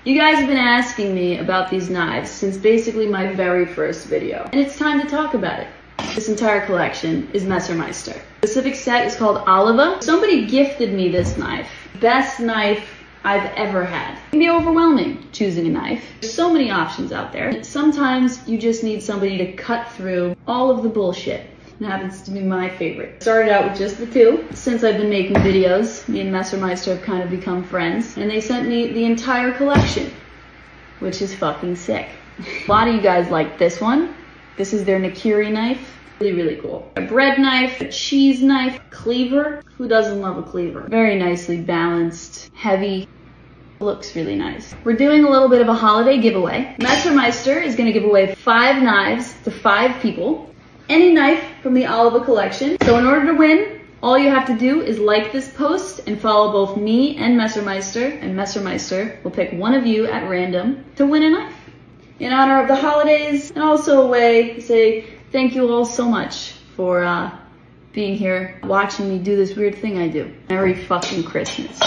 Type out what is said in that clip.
You guys have been asking me about these knives since basically my very first video, and it's time to talk about it. This entire collection is Messermeister. The specific set is called Oliva. Somebody gifted me this knife. Best knife I've ever had. It can be overwhelming choosing a knife. There's so many options out there. Sometimes you just need somebody to cut through all of the bullshit. It happens to be my favorite. Started out with just the two. Since I've been making videos, me and Messermeister have kind of become friends, and they sent me the entire collection, which is fucking sick. A lot of you guys like this one. This is their Nakiri knife. Really, really cool. A bread knife, a cheese knife, cleaver. Who doesn't love a cleaver? Very nicely balanced, heavy. Looks really nice. We're doing a little bit of a holiday giveaway. Messermeister is gonna give away 5 knives to 5 people. Any knife from the Oliva collection. So in order to win, all you have to do is like this post and follow both me and Messermeister will pick one of you at random to win a knife. In honor of the holidays, and also a way to say thank you all so much for being here, watching me do this weird thing I do. Merry fucking Christmas.